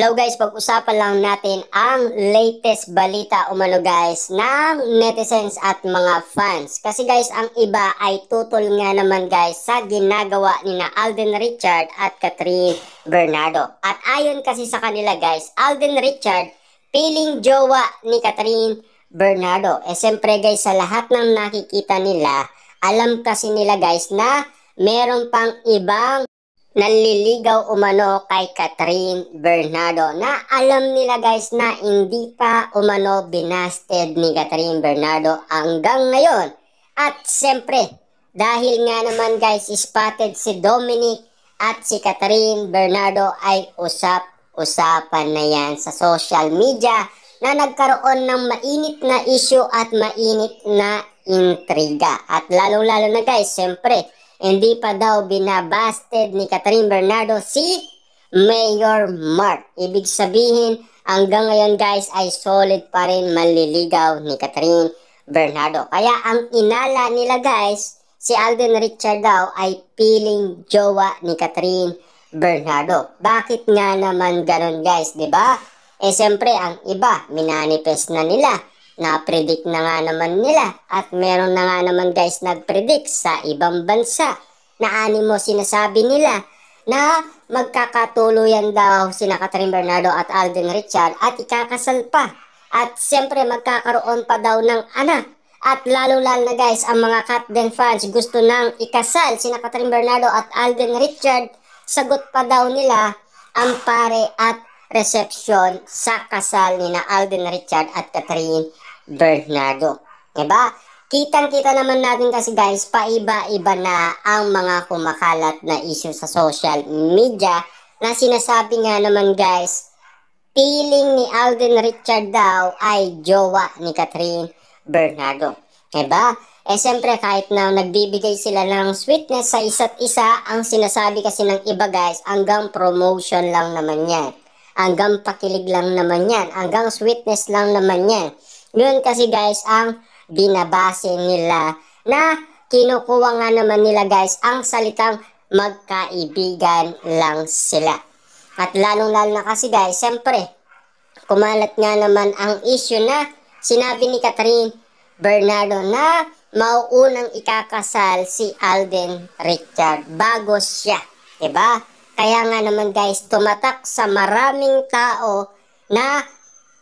Hello guys, pag-usapan lang natin ang latest balita umano guys ng netizens at mga fans. Kasi guys, ang iba ay tutol nga naman guys sa ginagawa ni na Alden Richard at Catherine Bernardo. At ayon kasi sa kanila guys, Alden Richard piling jowa ni Catherine Bernardo. Siyempre guys, sa lahat ng nakikita nila, alam kasi nila guys na meron pang ibang nanliligaw umano kay Catherine Bernardo na alam nila guys na hindi pa umano binasted ni Catherine Bernardo hanggang ngayon. At siyempre, dahil nga naman guys spotted si Dominic at si Catherine Bernardo ay usap-usapan na yan sa social media na nagkaroon ng mainit na issue at mainit na intriga. At lalong-lalo na guys, siyempre, hindi pa daw binabasted ni Catherine Bernardo si Mayor Mark. Ibig sabihin, hanggang ngayon guys ay solid pa rin manliligaw ni Catherine Bernardo. Kaya ang inala nila guys, si Alden Richard daw ay piling jowa ni Catherine Bernardo. Bakit nga naman ganon guys, 'di ba? Siyempre ang iba, minanifest na nila. Na-predict na nga naman nila at meron na nga naman guys nag-predict sa ibang bansa na animo sinasabi nila na magkakatuluyan daw sina Catherine Bernardo at Alden Richard at ikakasal pa. At siyempre magkakaroon pa daw ng anak. At lalo-lalo na guys, ang mga Catden fans gusto nang ikasal sina Catherine Bernardo at Alden Richard. Sagot pa daw nila ang pare at reception sa kasal ni na Alden Richard at Catherine Bernardo. Diba? Kitang-kita naman natin kasi guys, paiba-iba na ang mga kumakalat na issue sa social media na sinasabi nga naman guys, piling ni Alden Richard daw ay jowa ni Catherine Bernardo. Diba? Siyempre kahit na nagbibigay sila ng sweetness sa isa't isa, ang sinasabi kasi ng iba guys, hanggang promotion lang naman yan. Hanggang pakilig lang naman yan. Hanggang sweetness lang naman yan. Yun kasi guys ang binabase nila na kinukuha nga naman nila guys ang salitang magkaibigan lang sila. At lalong-lalo na kasi guys, siyempre, kumalat nga naman ang issue na sinabi ni Catherine Bernardo na mauunang ikakasal si Alden Richard bago siya. Diba? Kaya nga naman guys, tumatak sa maraming tao na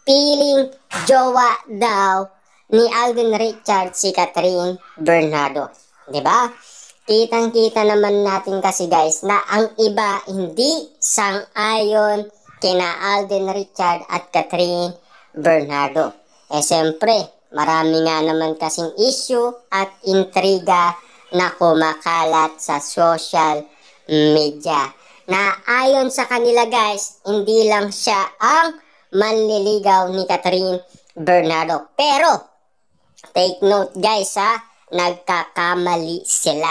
piling jowa daw ni Alden Richard si Catherine Bernardo. Diba? Kitang-kita naman natin kasi guys na ang iba hindi sang-ayon kina Alden Richard at Catherine Bernardo. Siyempre, marami nga naman kasing issue at intriga na kumakalat sa social media. Na ayon sa kanila guys, hindi lang siya ang manliligaw ni Catherine Bernardo. Pero, take note guys ha, nagkakamali sila.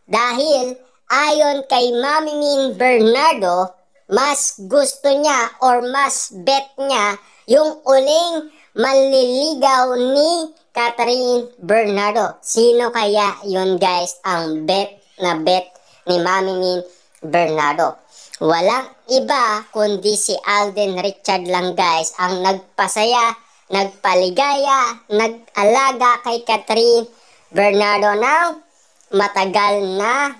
Dahil, ayon kay Mami Min Bernardo, mas gusto niya or mas bet niya yung uling manliligaw ni Catherine Bernardo. Sino kaya yun guys ang bet ni Mami Min Bernardo? Walang iba kundi si Alden Richard lang guys ang nagpasaya, nagpaligaya, nag-alaga kay Catherine Bernardo ng matagal na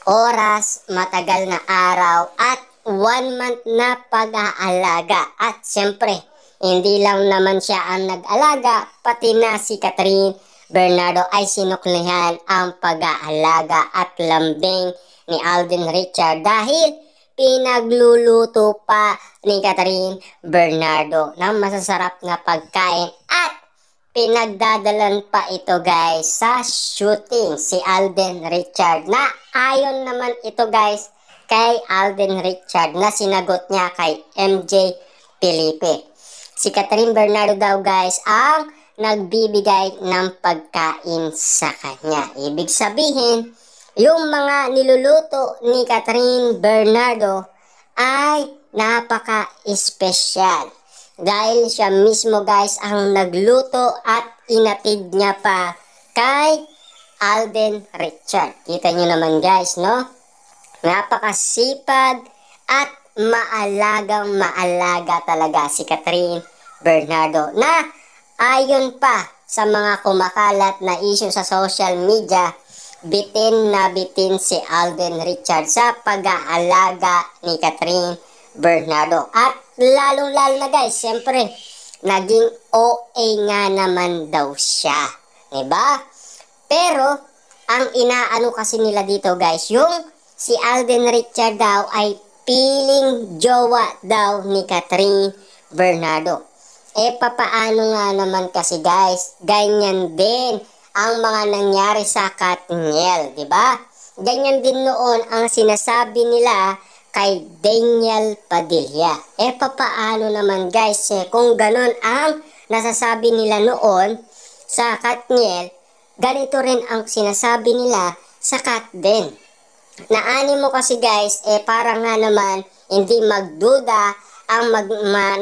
oras, matagal na araw at 1 month na pag-aalaga. At siyempre, hindi lang naman siya ang nag-alaga, pati na si Catherine Bernardo ay sinuklihan ang pag-aalaga at lambing ni Alden Richard dahil pinagluluto pa ni Catherine Bernardo ng masasarap na pagkain at pinagdadalan pa ito guys sa shooting si Alden Richard na ayon naman ito guys kay Alden Richard na sinagot niya kay MJ Felipe. Si Catherine Bernardo daw guys ang nagbibigay ng pagkain sa kanya. Ibig sabihin, yung mga niluluto ni Catherine Bernardo ay napaka-espesyal. Dahil siya mismo guys ang nagluto at inatid niya pa kay Alden Richard. Kita nyo naman guys, no? Napakasipag at maalagang maalaga talaga si Catherine Bernardo, na ayon pa sa mga kumakalat na issue sa social media, bitin na bitin si Alden Richards sa pag-aalaga ni Catherine Bernardo. At lalong-lalo na guys, siyempre, naging OA nga naman daw siya. Diba? Pero, ang inaano kasi nila dito guys, yung si Alden Richards daw ay piling jowa daw ni Catherine Bernardo. Papaano nga naman kasi guys, ganyan din ang mga nangyari sa Katniel, di ba? Ganyan din noon ang sinasabi nila kay Daniel Padilla. Papaano naman guys, kung ganon ang nasasabi nila noon sa Katniel, ganito rin ang sinasabi nila sa Kat din. Naani mo kasi guys, parang nga naman hindi magduda ang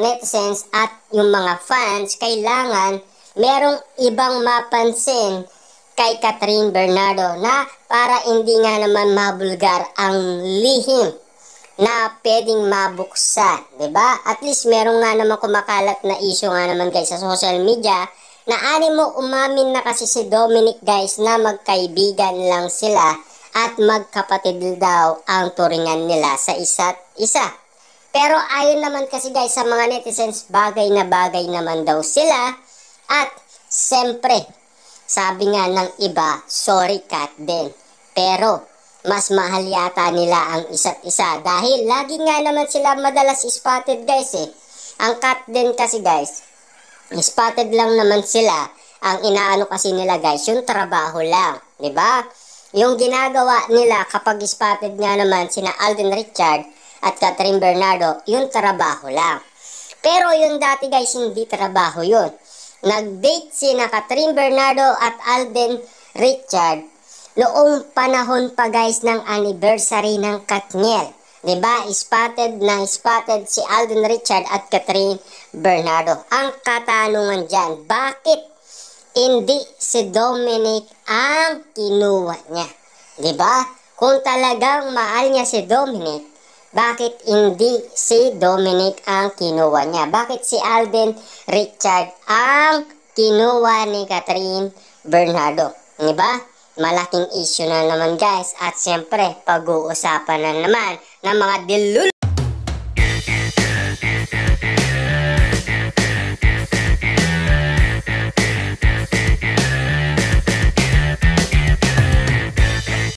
netizens at yung mga fans, kailangan merong ibang mapansin kay Catherine Bernardo na para hindi nga naman mabulgar ang lihim na pwedeng mabuksan, 'di ba? At least merong nga naman kumakalat na issue nga naman guys sa social media na ani mo umamin na kasi si Dominic guys na magkaibigan lang sila at magkapatid daw ang turingan nila sa isa't isa. Pero ayon naman kasi guys sa mga netizens, bagay na bagay naman daw sila. At siyempre, sabi nga ng iba, sorry Kat din. Pero mas mahal yata nila ang isa't isa dahil lagi nga naman sila madalas spotted guys Ang Kat din kasi guys, spotted lang naman sila. Ang inaano kasi nila guys, yung trabaho lang, 'di ba? Yung ginagawa nila kapag spotted nga naman sina Alden Richards at Catherine Bernardo, yung trabaho lang. Pero yung dati guys, hindi trabaho yun. Nag-date sina Catherine Bernardo at Alden Richards noong panahon pa guys ng anniversary ng Katniel. Diba? Spotted si Alden Richards at Catherine Bernardo. Ang katanungan dyan, bakit hindi si Dominic ang kinuha niya? Diba? Kung talagang mahal niya si Dominic, bakit hindi si Dominic ang kinuha niya? Bakit si Alden Richards ang kinuha ni Catherine Bernardo? Diba? Malaking issue na naman guys. At siyempre, pag-uusapan na naman ng mga dilul